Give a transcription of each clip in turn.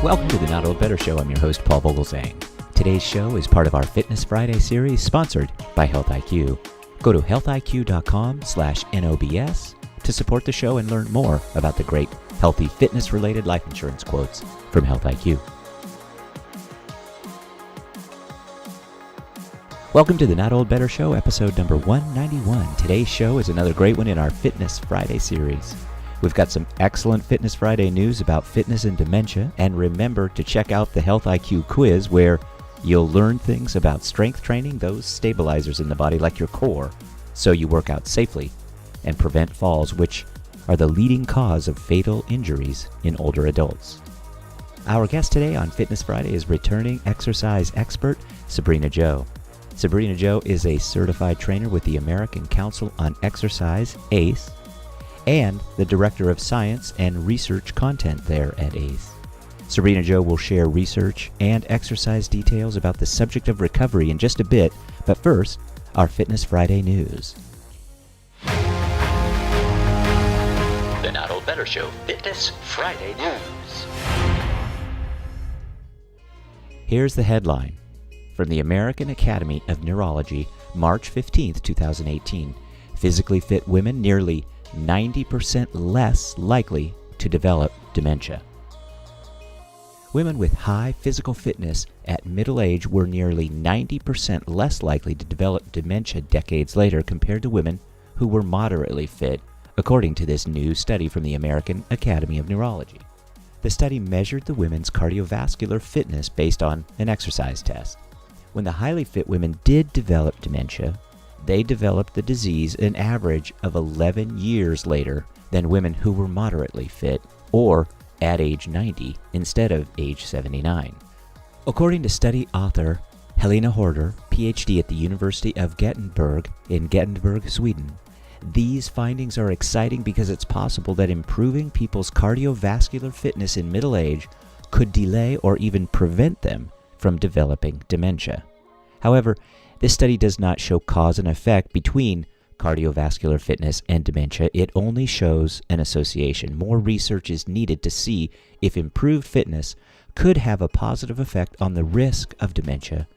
Welcome to the Not Old Better Show. I'm your host, Paul Vogelsang. Today's show is part of our Fitness Friday series sponsored by Health IQ. Go to healthiq.com/NOBS to support the show and learn more about the great healthy fitness-related life insurance quotes from Health IQ. Welcome to the Not Old Better Show, episode number 191. Today's show is another great one in our Fitness Friday series. We've got some excellent Fitness Friday news about fitness and dementia, and remember to check out the Health IQ quiz where you'll learn things about strength training, those stabilizers in the body like your core, so you work out safely and prevent falls, which are the leading cause of fatal injuries in older adults. Our guest today on Fitness Friday is returning exercise expert Sabrena Jo. Sabrena Jo is a certified trainer with the American Council on Exercise, ACE, and the Director of Science and Research Content there at ACE. Sabrena Jo will share research and exercise details about the subject of recovery in just a bit, but first, our Fitness Friday news. The Not Old Better Show Fitness Friday news. Here's the headline from the American Academy of Neurology, March 15th, 2018. Physically fit women nearly 90% less likely to develop dementia. Women with high physical fitness at middle age were nearly 90% less likely to develop dementia decades later compared to women who were moderately fit, according to this new study from the American Academy of Neurology. The study measured the women's cardiovascular fitness based on an exercise test. When the highly fit women did develop dementia, they developed the disease an average of 11 years later than women who were moderately fit, or at age 90 instead of age 79. According to study author Helena Horder, PhD at the University of Gothenburg in Gothenburg, Sweden, these findings are exciting because it's possible that improving people's cardiovascular fitness in middle age could delay or even prevent them from developing dementia. However, this study does not show cause and effect between cardiovascular fitness and dementia. It only shows an association. More research is needed to see if improved fitness could have a positive effect on the risk of dementia,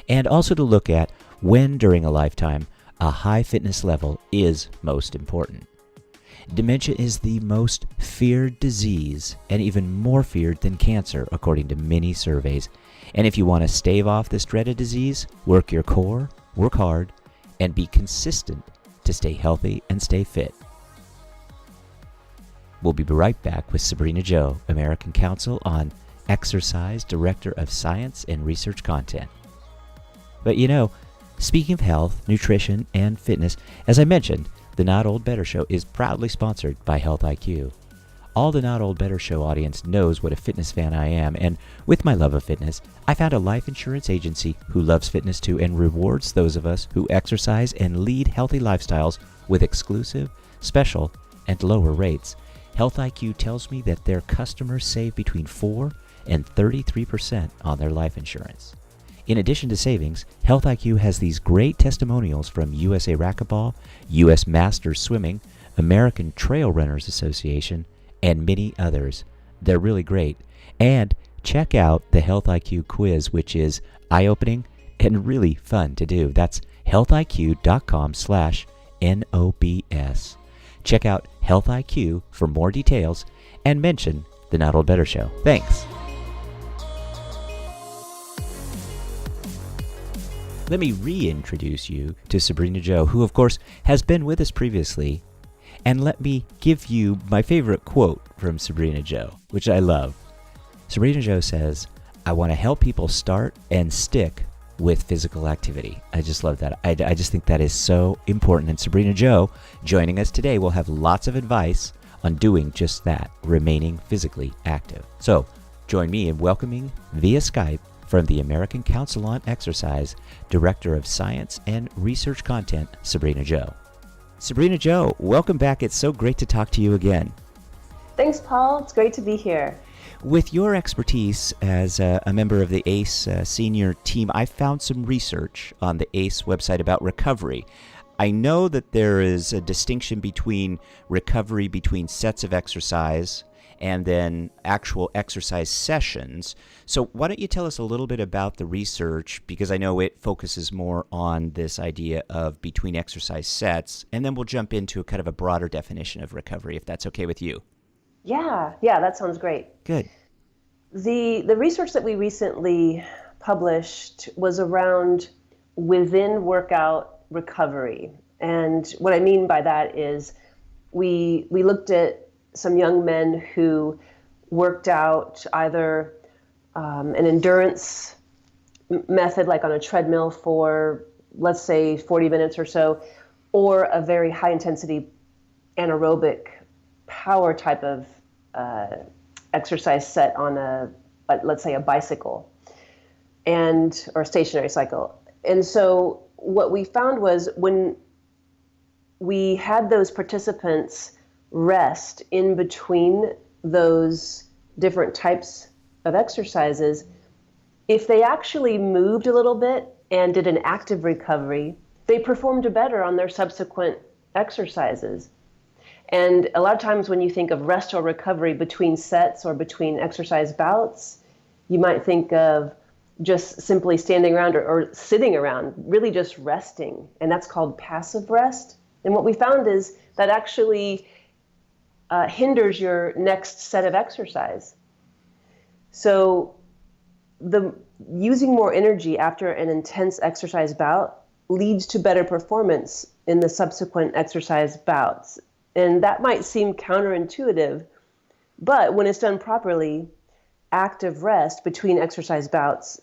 and also to look at when during a lifetime a high fitness level is most important. Dementia is the most feared disease and even more feared than cancer, according to many surveys. And if you want to stave off this dreaded disease, work your core, work hard, and be consistent to stay healthy and stay fit. We'll be right back with Sabrena Jo, American Council on Exercise, Director of Science and Research Content. But you know, speaking of health, nutrition, and fitness, as I mentioned, the Not Old Better Show is proudly sponsored by Health IQ. All the Not Old Better Show audience knows what a fitness fan I am, and with my love of fitness, I found a life insurance agency who loves fitness too and rewards those of us who exercise and lead healthy lifestyles with exclusive, special, and lower rates. Health IQ tells me that their customers save between 4 and 33% on their life insurance. In addition to savings, Health IQ has these great testimonials from USA Racquetball, US Masters Swimming, American Trail Runners Association, and many others. They're really great. And check out the Health IQ quiz, which is eye-opening and really fun to do. That's healthiq.com/NOBS. Check out Health IQ for more details and mention the Not Old Better Show. Thanks. Let me reintroduce you to Sabrena Jo, who of course has been with us previously. And let me give you my favorite quote from Sabrena Jo, which I love. Sabrena Jo says, "I want to help people start and stick with physical activity." I just love that. I just think that is so important. And Sabrena Jo, joining us today, will have lots of advice on doing just that, remaining physically active. So join me in welcoming via Skype from the American Council on Exercise, Director of Science and Research Content, Sabrena Jo. Sabrena Jo, welcome back. It's so great to talk to you again. Thanks, Paul. It's great to be here. With your expertise as a member of the ACE senior team, I found some research on the ACE website about recovery. I know that there is a distinction between recovery between sets of exercise and then actual exercise sessions. So why don't you tell us a little bit about the research, because I know it focuses more on this idea of between exercise sets, and then we'll jump into a kind of a broader definition of recovery, if that's okay with you. Yeah, that sounds great. Good. The research that we recently published was around within workout recovery. And what I mean by that is we looked at some young men who worked out either an endurance method, like on a treadmill for, let's say, 40 minutes or so, or a very high intensity anaerobic power type of exercise set on let's say a bicycle or a stationary cycle. And so what we found was when we had those participants rest in between those different types of exercises, if they actually moved a little bit and did an active recovery, they performed better on their subsequent exercises. And a lot of times when you think of rest or recovery between sets or between exercise bouts, you might think of just simply standing around or sitting around, really just resting. And that's called passive rest. And what we found is that actually hinders your next set of exercise. So using more energy after an intense exercise bout leads to better performance in the subsequent exercise bouts. And that might seem counterintuitive, but when it's done properly, active rest between exercise bouts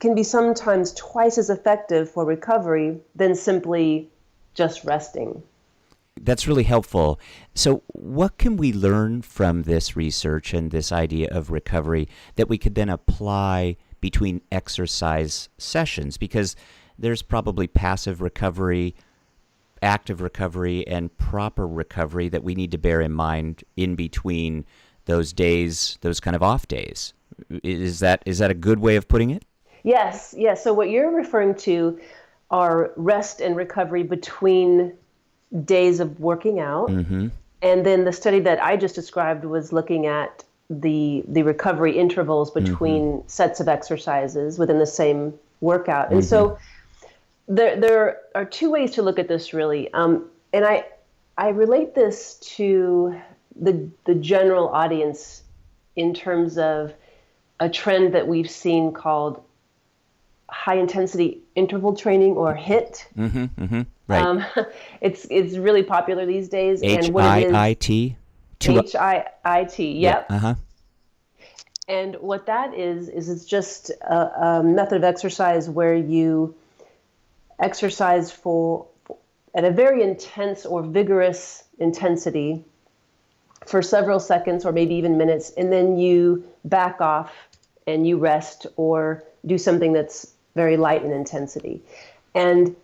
can be sometimes twice as effective for recovery than simply just resting. That's really helpful. So what can we learn from this research and this idea of recovery that we could then apply between exercise sessions? Because there's probably passive recovery, active recovery, and proper recovery that we need to bear in mind in between those days, those kind of off days. Is that a good way of putting it? Yes. So what you're referring to are rest and recovery between days of working out. Mm-hmm. And then the study that I just described was looking at the recovery intervals between sets of exercises within the same workout. And so there are two ways to look at this, really. And I relate this to the general audience in terms of a trend that we've seen called high intensity interval training, or HIIT. Right. It's really popular these days. HIIT. HIIT. Yep. Yeah. And what that is it's just a method of exercise where you exercise at a very intense or vigorous intensity for several seconds or maybe even minutes, and then you back off and you rest or do something that's very light in intensity. And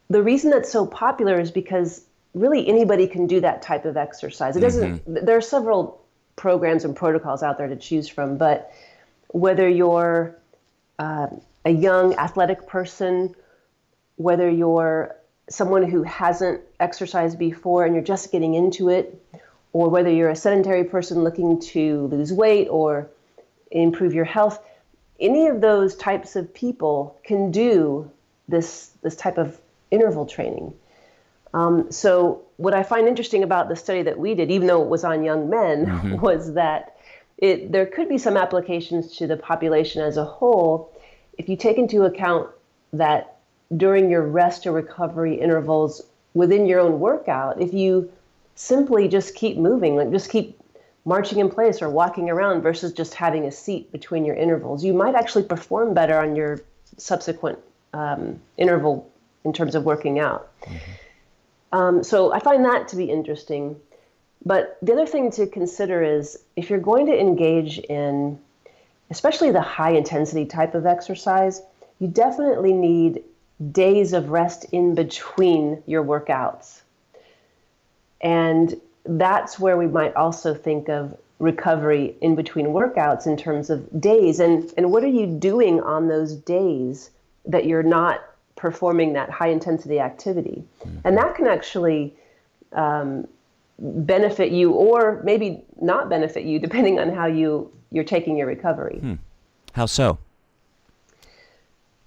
the reason that's so popular is because really anybody can do that type of exercise. It doesn't. There are several programs and protocols out there to choose from, but whether you're a young athletic person, whether you're someone who hasn't exercised before and you're just getting into it, or whether you're a sedentary person looking to lose weight or improve your health, any of those types of people can do this type of interval training. So what I find interesting about the study that we did, even though it was on young men, was that there could be some applications to the population as a whole if you take into account that during your rest or recovery intervals within your own workout, if you simply just keep moving, like just keep marching in place or walking around versus just having a seat between your intervals, you might actually perform better on your subsequent interval in terms of working out. So I find that to be interesting. But the other thing to consider is if you're going to engage in, especially the high intensity type of exercise, you definitely need days of rest in between your workouts. And that's where we might also think of recovery in between workouts in terms of days. And what are you doing on those days that you're not performing that high intensity activity? And that can actually benefit you or maybe not benefit you depending on how you're taking your recovery. How so?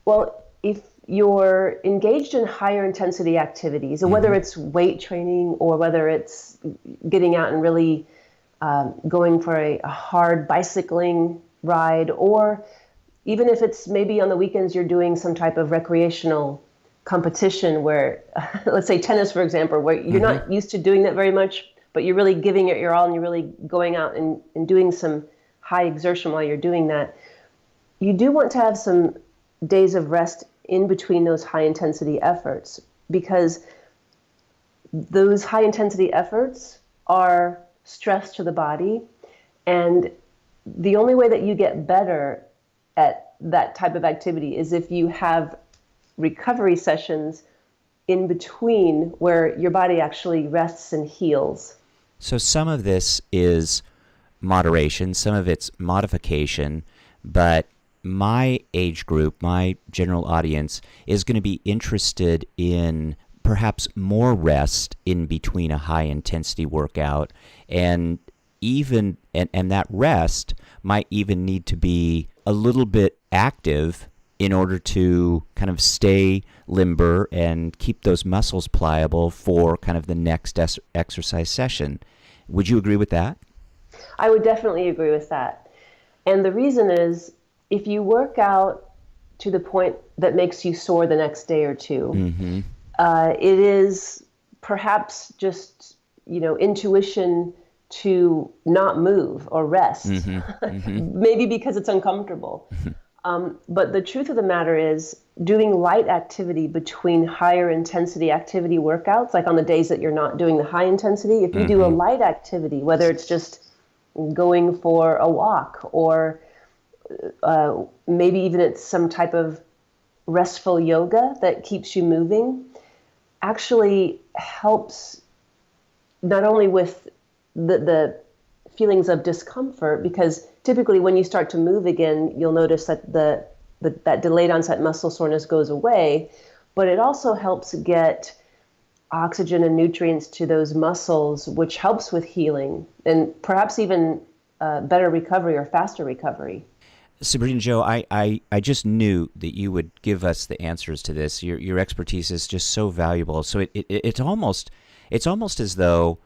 Well, if you're engaged in higher intensity activities, and whether it's weight training or whether it's getting out and really going for a hard bicycling ride, or even if it's maybe on the weekends you're doing some type of recreational competition where, let's say tennis, for example, where you're not used to doing that very much, but you're really giving it your all and you're really going out and doing some high exertion while you're doing that, you do want to have some days of rest in between those high intensity efforts, because those high intensity efforts are stress to the body. And the only way that you get better at that type of activity is if you have recovery sessions in between where your body actually rests and heals. So some of this is moderation, some of it's modification, but my age group, my general audience, is going to be interested in perhaps more rest in between a high intensity workout, and that rest might even need to be a little bit active in order to kind of stay limber and keep those muscles pliable for kind of the next exercise session. Would you agree with that? I would definitely agree with that. And the reason is, if you work out to the point that makes you sore the next day or two, it is perhaps just, intuition to not move or rest, maybe because it's uncomfortable. But the truth of the matter is, doing light activity between higher intensity activity workouts, like on the days that you're not doing the high intensity, if you do a light activity, whether it's just going for a walk or maybe even it's some type of restful yoga that keeps you moving, actually helps not only with the feelings of discomfort, because typically when you start to move again, you'll notice that that delayed onset muscle soreness goes away, but it also helps get oxygen and nutrients to those muscles, which helps with healing and perhaps even better recovery or faster recovery. Sabrena Jo, I just knew that you would give us the answers to this. Your expertise is just so valuable. So it's almost as though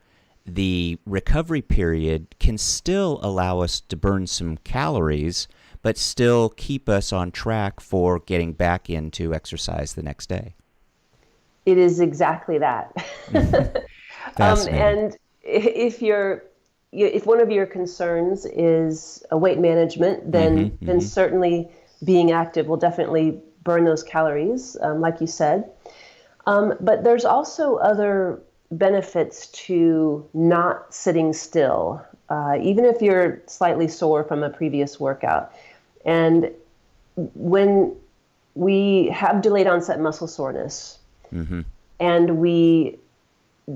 the recovery period can still allow us to burn some calories, but still keep us on track for getting back into exercise the next day. It is exactly that. And if one of your concerns is weight management, then certainly being active will definitely burn those calories, like you said. But there's also other benefits to not sitting still, even if you're slightly sore from a previous workout. And when we have delayed onset muscle soreness, and we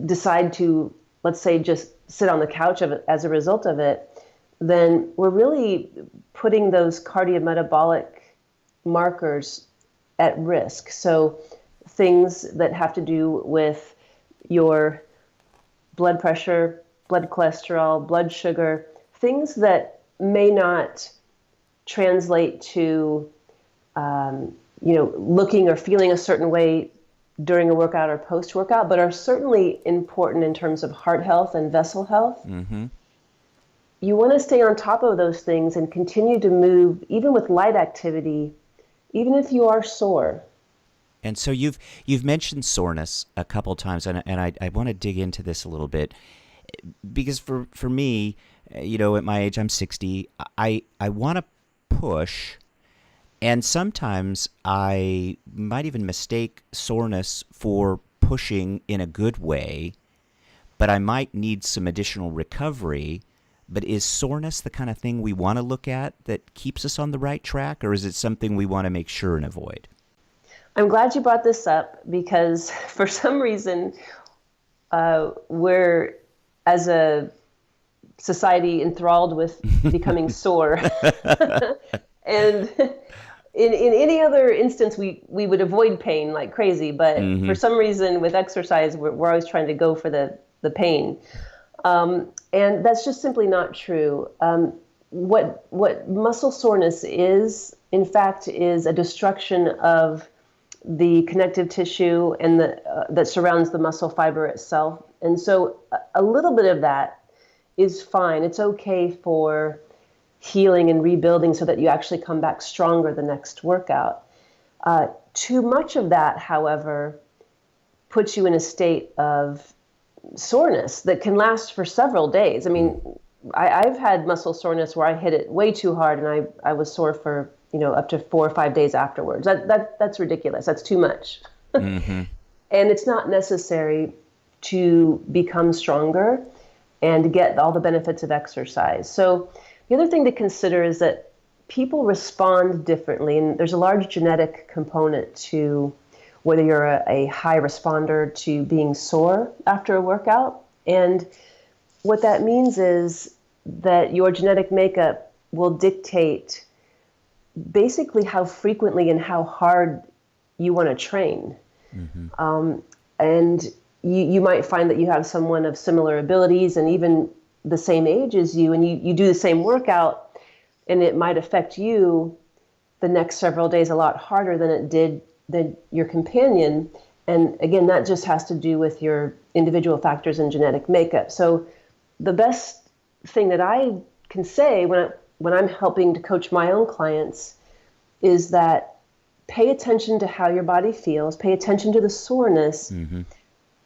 decide to, let's say, just sit on the couch as a result of it, then we're really putting those cardiometabolic markers at risk. So things that have to do with your blood pressure, blood cholesterol, blood sugar, things that may not translate to, looking or feeling a certain way during a workout or post-workout, but are certainly important in terms of heart health and vessel health. You want to stay on top of those things and continue to move, even with light activity, even if you are sore. And so you've mentioned soreness a couple times, and I want to dig into this a little bit, because for me, at my age, I'm 60, I want to push, and sometimes I might even mistake soreness for pushing in a good way, but I might need some additional recovery. But is soreness the kind of thing we want to look at that keeps us on the right track, or is it something we want to make sure and avoid? I'm glad you brought this up, because for some reason, we're, as a society, enthralled with becoming sore. And in any other instance, we would avoid pain like crazy. But for some reason, with exercise, we're always trying to go for the pain. And that's just simply not true. What muscle soreness is, in fact, is a destruction of the connective tissue and that surrounds the muscle fiber itself. And so a little bit of that is fine. It's okay for healing and rebuilding so that you actually come back stronger the next workout. Too much of that, however, puts you in a state of soreness that can last for several days. I mean, I've had muscle soreness where I hit it way too hard and I was sore for, up to 4 or 5 days afterwards. That's ridiculous. That's too much. Mm-hmm. And it's not necessary to become stronger and to get all the benefits of exercise. So the other thing to consider is that people respond differently, and there's a large genetic component to whether you're a high responder to being sore after a workout. And what that means is that your genetic makeup will dictate basically how frequently and how hard you want to train. Mm-hmm. And you might find that you have someone of similar abilities and even the same age as you, and you do the same workout, and it might affect you the next several days a lot harder than it did than your companion. And again, that just has to do with your individual factors and genetic makeup. So the best thing that I can say when I'm helping to coach my own clients is that pay attention to how your body feels, pay attention to the soreness, mm-hmm.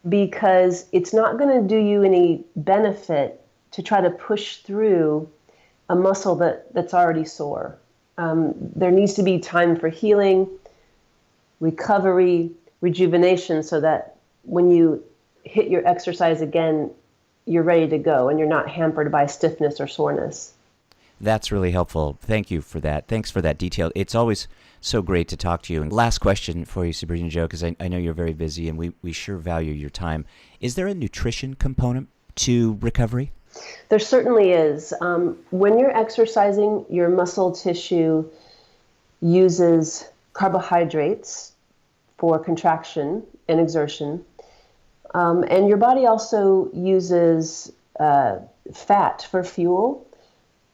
because it's not going to do you any benefit to try to push through a muscle that's already sore. There needs to be time for healing, recovery, rejuvenation, so that when you hit your exercise again, you're ready to go and you're not hampered by stiffness or soreness. That's really helpful. Thank you for that. Thanks for that detail. It's always so great to talk to you. And last question for you, Sabrena Jo, because I know you're very busy and we sure value your time. Is there a nutrition component to recovery? There certainly is. When you're exercising, your muscle tissue uses carbohydrates for contraction and exertion. And your body also uses fat for fuel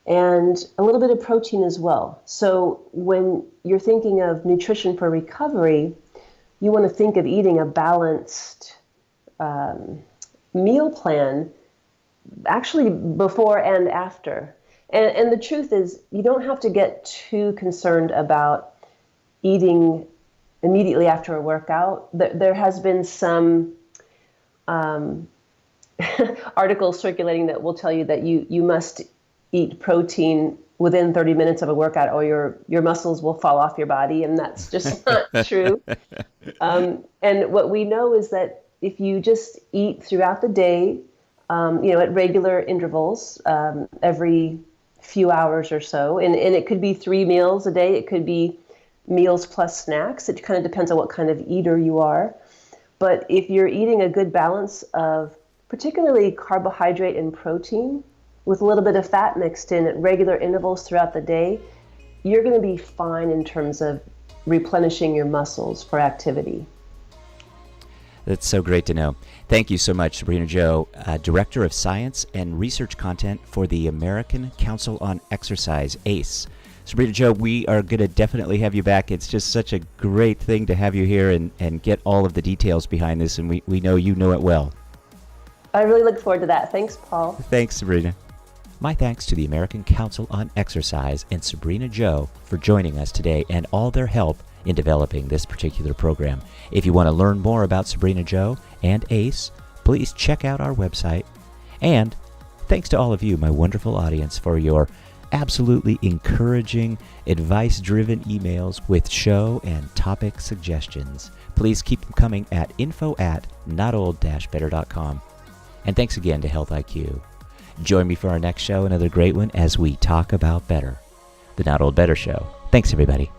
and a little bit of protein as well. So when you're thinking of nutrition for recovery, you want to think of eating a balanced meal plan actually before and after. And the truth is, you don't have to get too concerned about eating immediately after a workout. There has been some articles circulating that will tell you that you must eat protein within 30 minutes of a workout or your muscles will fall off your body, and that's just not true. And what we know is that if you just eat throughout the day, at regular intervals, every few hours or so, and it could be 3 meals a day, it could be meals plus snacks. It kind of depends on what kind of eater you are. But if you're eating a good balance of particularly carbohydrate and protein with a little bit of fat mixed in at regular intervals throughout the day, you're going to be fine in terms of replenishing your muscles for activity. That's so great to know. Thank you so much, Sabrena Jo, Director of Science and Research Content for the American Council on Exercise, ACE. Sabrena Jo, we are going to definitely have you back. It's just such a great thing to have you here and get all of the details behind this, and we know you know it well. I really look forward to that. Thanks, Paul. Thanks, Sabrena. My thanks to the American Council on Exercise and Sabrena Jo for joining us today and all their help in developing this particular program. If you want to learn more about Sabrena Jo and ACE, please check out our website. And thanks to all of you, my wonderful audience, for your absolutely encouraging, advice-driven emails with show and topic suggestions. Please keep them coming at info@notold-better.com. And thanks again to Health IQ. Join me for our next show, another great one, as we talk about better. The Not Old Better Show. Thanks, everybody.